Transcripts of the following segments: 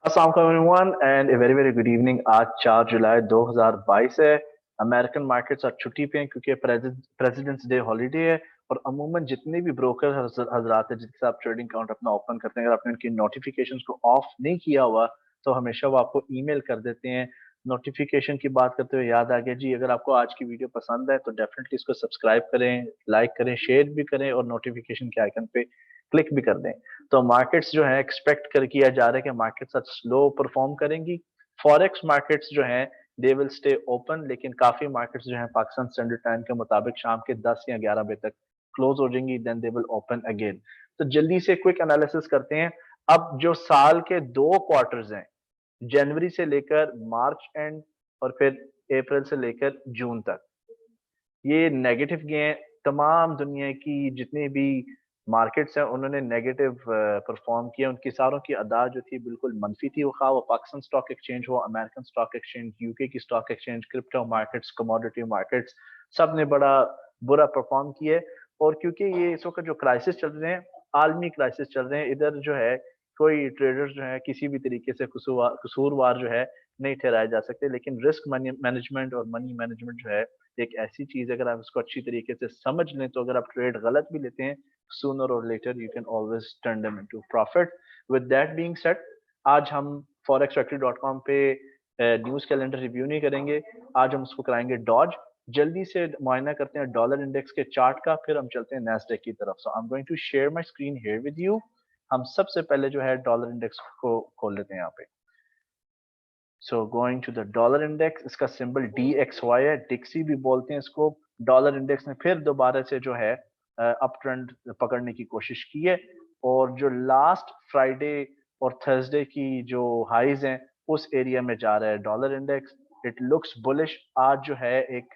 अस्सलाम everyone and a very very good evening. आज 4 जुलाई 2022 है। अमेरिकन मार्केट्स आज छुट्टी पे हैं क्योंकि प्रेसिडेंट्स डे हॉलीडे है। और अमूमन जितने भी ब्रोकर हजरात हैं जिनके साथ ट्रेडिंग अकाउंट अपना ओपन करते हैं, अगर आपने उनकी नोटिफिकेशंस को ऑफ नहीं किया हुआ तो हमेशा वो आपको ईमेल कर देते हैं। नोटिफिकेशन की बात करते हुए याद आ गया जी, अगर आपको आज की वीडियो पसंद है तो डेफिनेटली इसको सब्सक्राइब करें, लाइक करें, शेयर भी करें और नोटिफिकेशन के आइकन पे क्लिक भी कर दें। तो मार्केट्स जो है एक्सपेक्ट कर किया जा रहा है कि मार्केट्स आज स्लो परफॉर्म करेंगी। फॉरेक्स मार्केट्स जो हैं दे विल स्टे ओपन, लेकिन काफी मार्केट्स जो हैं पाकिस्तान स्टैंडर्ड टाइम के मुताबिक शाम के 10 या 11 बजे तक क्लोज हो जाएंगी, then they will open again. तो जल्दी से क्विक एनालिसिस करते हैं। अब जो साल के दो क्वार्टर्स हैं, जनवरी से लेकर मार्च एंड और फिर अप्रैल से लेकर जून तक, ये नेगेटिव गए हैं। तमाम दुनिया की जितनी भी मार्केट्स हैं उन्होंने नेगेटिव परफॉर्म किया। उनकी सारों की अदा जो थी बिल्कुल मनफी थी, वो पाकिस्तान स्टॉक एक्सचेंज हो, अमेरिकन स्टॉक एक्सचेंज, यूके की stock exchange, crypto markets, commodity markets, सब ने बड़ा बुरा परफॉर्म किया है। और क्योंकि ये इस वक्त जो क्राइसिस चल रहे हैं, आलमी क्राइसिस चल रहे हैं, इधर जो है कोई ट्रेडर्स जो है किसी भी तरीके से कसूरवार जो है नहीं ठहराए जा सकते। लेकिन रिस्क मैनेजमेंट और मनी मैनेजमेंट जो है एक ऐसी चीज है, अगर आप इसको अच्छी तरीके से समझ लें तो अगर आप ट्रेड गलत भी लेते हैं, sooner or later you can always turn them into profit. With that being said, आज हम forexfactory.com पे न्यूज कैलेंडर रिव्यू नहीं करेंगे। आज हम उसको कराएंगे डॉज। जल्दी से मुआयना करते हैं डॉलर इंडेक्स के चार्ट का, फिर हम चलते हैं नैस्डैक की तरफ। So I am going to share my screen here with you. हम सबसे पहले जो है डॉलर इंडेक्स को खोल लेते हैं यहाँ पे। So going to the dollar index, इसका सिंबल DXY है, डिक्सी भी बोलते हैं इसको। डॉलर इंडेक्स ने फिर दोबारा से जो है अप ट्रेंड पकड़ने की कोशिश की है। और जो लास्ट फ्राइडे और थर्सडे की जो हाईज हैं उस एरिया में जा रहा है dollar index. It looks bullish. आज जो है एक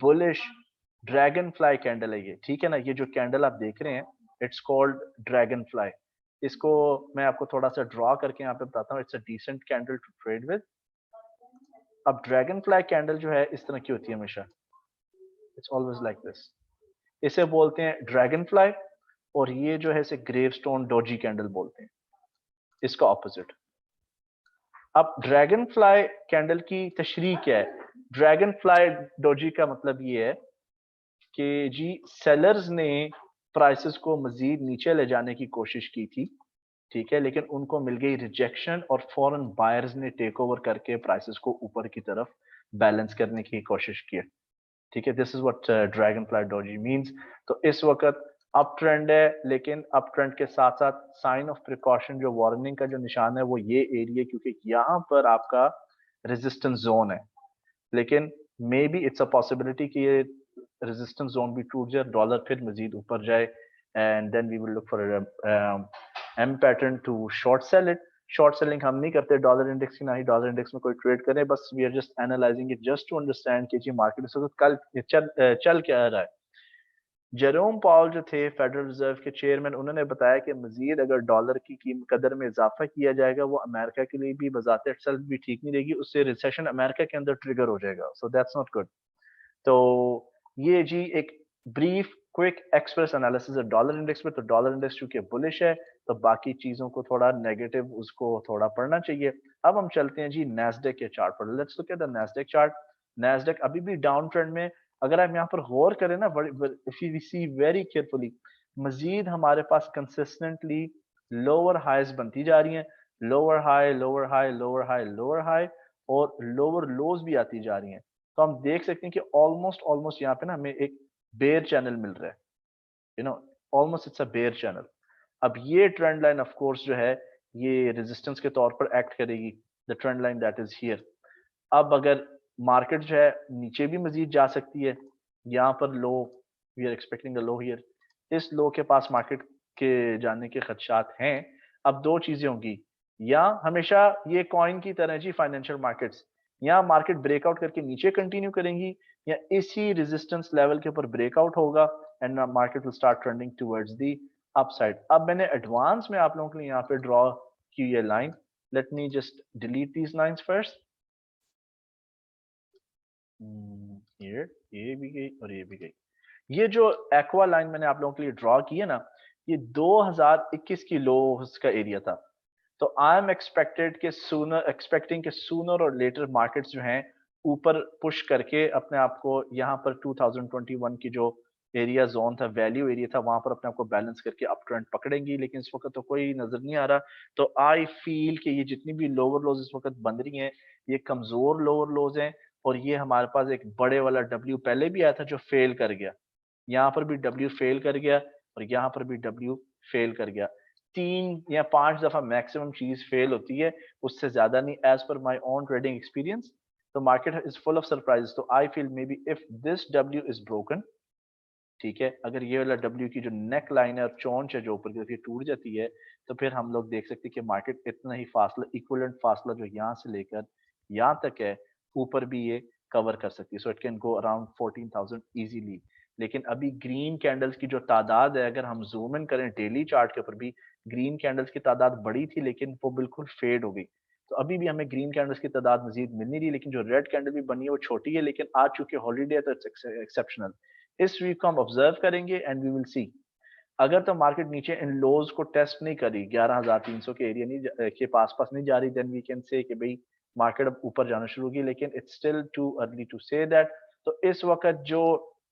बुलिश ड्रैगन फ्लाई कैंडल है ये, ठीक है ना। ये जो कैंडल आप देख रहे हैं इट्स कॉल्ड ड्रैगन फ्लाई। इसको मैं आपको थोड़ा सा ड्रॉ करके यहाँ पे बताता हूँ। It's a decent candle to trade with. अब ड्रैगन फ्लाई कैंडल जो है इस तरह की होती है हमेशा, इट्स ऑलवेज लाइक दिस। इसे बोलते हैं ड्रैगन फ्लाई। और ये जो है इसे ग्रेव स्टोन डोजी कैंडल बोलते हैं, इसका ऑपोजिट। अब ड्रैगन फ्लाई कैंडल की तशरीह क्या है? ड्रैगन फ्लाई डोजी का मतलब ये है कि जी सेलर्स ने प्राइसेस को मजीद नीचे ले जाने की कोशिश की थी, ठीक है, लेकिन उनको मिल गई रिजेक्शन और फॉरेन बायर्स ने टेक ओवर करके प्राइसेस को ऊपर की तरफ बैलेंस करने की कोशिश की है, ठीक है। This is what dragon fly doji means. तो इस वक्त अप ट्रेंड है, लेकिन अप ट्रेंड के साथ साथ साइन ऑफ प्रिकॉशन, जो वार्निंग का जो निशान है वो ये एरिया, क्योंकि यहाँ पर आपका रेजिस्टेंस जोन है। लेकिन may be it's a possibility कि ये रेजिस्टेंस जोन भी टूट जाए, डॉलर फिर मजीद ऊपर जाए, and then we will look for M pattern to short sell it. Short selling हम नहीं करते डॉलर इंडेक्स की, ना ही डॉलर इंडेक्स में कोई ट्रेड करें, बस we are just analysing it just to understand कि जी मार्केट इस वक्त कल चल क्या रहा है। जेरोम पावल जो थे फेडरल रिजर्व के चेयरमैन, उन्होंने बताया कि मजीद अगर डॉलर की कदर में इजाफा किया जाएगा वो अमेरिका के लिए भी बजाते सेल्फ भी ठीक नहीं रहेगी, उससे रिसेशन अमेरिका के अंदर ट्रिगर हो जाएगा। So that's not good. तो ये जी एक ब्रीफ क्विक एक्सप्रेस एनालिसिस है डॉलर इंडेक्स में। तो डॉलर इंडेक्स चूंकि बुलिश है तो बाकी चीजों को थोड़ा नेगेटिव उसको थोड़ा पढ़ना चाहिए। अब हम चलते हैं जी नैस्डैक के चार्ट पर। Let's look at the Nasdaq chart. Nasdaq अभी भी डाउन ट्रेंड में। अगर आप यहाँ पर गौर करें ना, if you see very carefully, मजीद हमारे पास कंसिस्टेंटली लोअर हाईज बनती जा रही हैं। Lower high, lower high, lower high, lower high, और लोअर लोज भी आती जा रही हैं। तो हम देख सकते हैं कि ऑलमोस्ट ऑलमोस्ट यहाँ पे ना हमें एक बेयर चैनल मिल रहा है, you know, almost it's a bear channel. अब ये ट्रेंड लाइन ऑफ कोर्स जो है ये रेजिस्टेंस के तौर पर एक्ट करेगी, the trend line that is here. अब अगर मार्केट जो है नीचे भी मजीद जा सकती है, यहाँ पर low, we are expecting a low here. इस लो के पास मार्केट के जाने के खदशात हैं। अब दो चीजें होंगी, या हमेशा ये कॉइन की तरह जी फाइनेंशियल मार्केट्स, या मार्केट ब्रेकआउट करके नीचे कंटिन्यू करेंगी, या इसी रेजिस्टेंस लेवल के ऊपर ब्रेकआउट होगा and market will start trending towards the upside. अब मैंने एडवांस में आप लोगों के लिए यहाँ पे ड्रॉ की ये line. Let me just delete these lines first. ये भी गई और ये भी गई। ये जो एक्वा लाइन मैंने आप लोगों के लिए ड्रॉ की है ना, ये 2021 की लोस का एरिया था। تو آئی ایم ایکسپیکٹنگ کہ سونر اور لیٹر مارکیٹس جو ہیں اوپر پش کر کے اپنے آپ کو یہاں پر 2021 کی جو ایریا زون تھا، ویلیو ایریا تھا، وہاں پر اپنے آپ کو بیلنس کر کے اپ ٹرینڈ پکڑیں گی، لیکن اس وقت تو کوئی نظر نہیں آ رہا. تو آئی فیل کہ یہ جتنی بھی لوور لوز اس وقت بن رہی ہیں، یہ کمزور لوور لوز ہیں، اور یہ ہمارے پاس ایک بڑے والا ڈبلیو پہلے بھی آیا تھا جو فیل کر گیا. یہاں پر بھی ڈبلیو فیل کر گیا اور یہاں پر بھی ڈبلیو فیل کر گیا. 3 یا 5 دفعہ میکسیمم چیز فیل ہوتی ہے، اس سے زیادہ نہیں. As per my own trading experience تو market is full of surprise. تو I feel maybe if this W is broken, ٹھیک ہے، اگر یہ والا ڈبلیو کی جو نیک لائن ہے اور چونچ ہے جو اوپر کی طرف یہ ٹوٹ جاتی ہے، تو پھر ہم لوگ دیکھ سکتے ہیں کہ مارکیٹ اتنا ہی فاصلہ، ایکولنٹ فاصلہ جو یہاں سے لے کر یہاں تک ہے، اوپر بھی یہ کور کر سکتی ہے. So it can go around 14,000 easily. لیکن ابھی گرین کینڈلز کی جو تعداد ہے، اگر ہم زوم ان کریں ڈیلی چارٹ کے اوپر بھی، گرین کینڈلز کی تعداد بڑی تھی لیکن وہ بالکل فیڈ ہو گئی. تو ابھی بھی ہمیں گرین کینڈلز کی تعداد مزید مل نہیں رہی، لیکن جو ریڈ کینڈل بھی بنی ہے وہ چھوٹی ہے، لیکن آج چونکہ ہالیڈے ہے تو ایکسیپشنل. اس ویک کو ہم آبزرو کریں گے اینڈ وی ول سی. اگر تو مارکیٹ نیچے ان لوز کو ٹیسٹ نہیں کری، 11,300 کے ایریا نہیں کے پاس پاس نہیں جا رہی، دین وی کین سے کہ بھئی مارکیٹ اب اوپر جانا شروع ہوگی، لیکن it's still too early to say that. تو اس وقت جو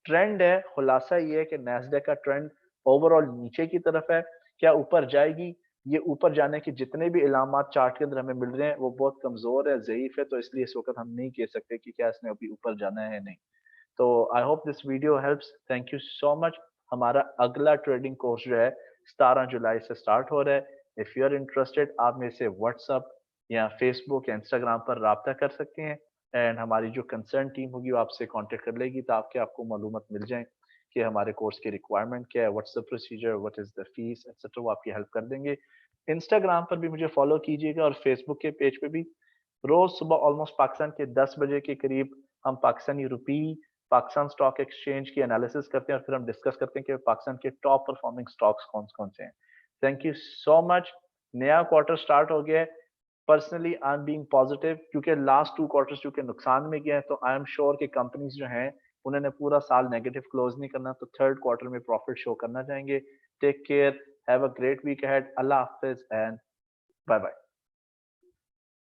ٹرینڈ ہے، خلاصہ یہ ہے کہ نیسڈیک کا ٹرینڈ اوور آل نیچے کی طرف ہے. کیا اوپر جائے گی؟ یہ اوپر جانے کے جتنے بھی علامات چارٹ کے اندر ہمیں مل رہے ہیں وہ بہت کمزور ہے، ضعیف ہے، تو اس لیے اس وقت ہم نہیں کہہ سکتے کہ کیا اس نے ابھی اوپر جانا ہے نہیں. تو I hope this video helps. Thank you so much. ہمارا اگلا ٹریڈنگ کورس جو ہے 17 جولائی سے اسٹارٹ ہو رہا ہے. اف یو آر انٹرسٹیڈ، آپ میرے سے واٹس اپ یا فیس بک یا انسٹاگرام پر رابطہ کر سکتے ہیں، اینڈ ہماری جو کنسرن ٹیم ہوگی وہ آپ سے کانٹیکٹ کر لے گی تاکہ آپ کو معلومات مل جائیں کہ ہمارے کورس کی ریکوائرمنٹ کیا ہے، what's the procedure, what is the fees etcetera. وہ آپ کی ہیلپ کر دیں گے. انسٹاگرام پر بھی مجھے فالو کیجیے گا اور فیس بک کے پیج پہ بھی. روز صبح آلموسٹ پاکستان کے 10 بجے کے قریب ہم پاکستانی روپی، پاکستان اسٹاک ایکسچینج کی انالیسس کرتے ہیں اور پھر ہم ڈسکس کرتے ہیں کہ پاکستان کے ٹاپ پرفارمنگ اسٹاکس کون کون سے ہیں. تھینک یو سو مچ. نیا کوارٹر اسٹارٹ ہو گیا ہے. Personally I am being positive کیونکہ لاسٹ 2 کوارٹرز چونکہ نقصان میں گیا ہے، تو آئی ایم شیور کہ کمپنیز جو ہیں انہوں نے پورا سال نیگیٹو کلوز نہیں کرنا، تو تھرڈ کوارٹر میں پروفٹ شو کرنا چاہیں گے. Take care. Have a great week ahead. اللہ حافظ اینڈ بائے بائے.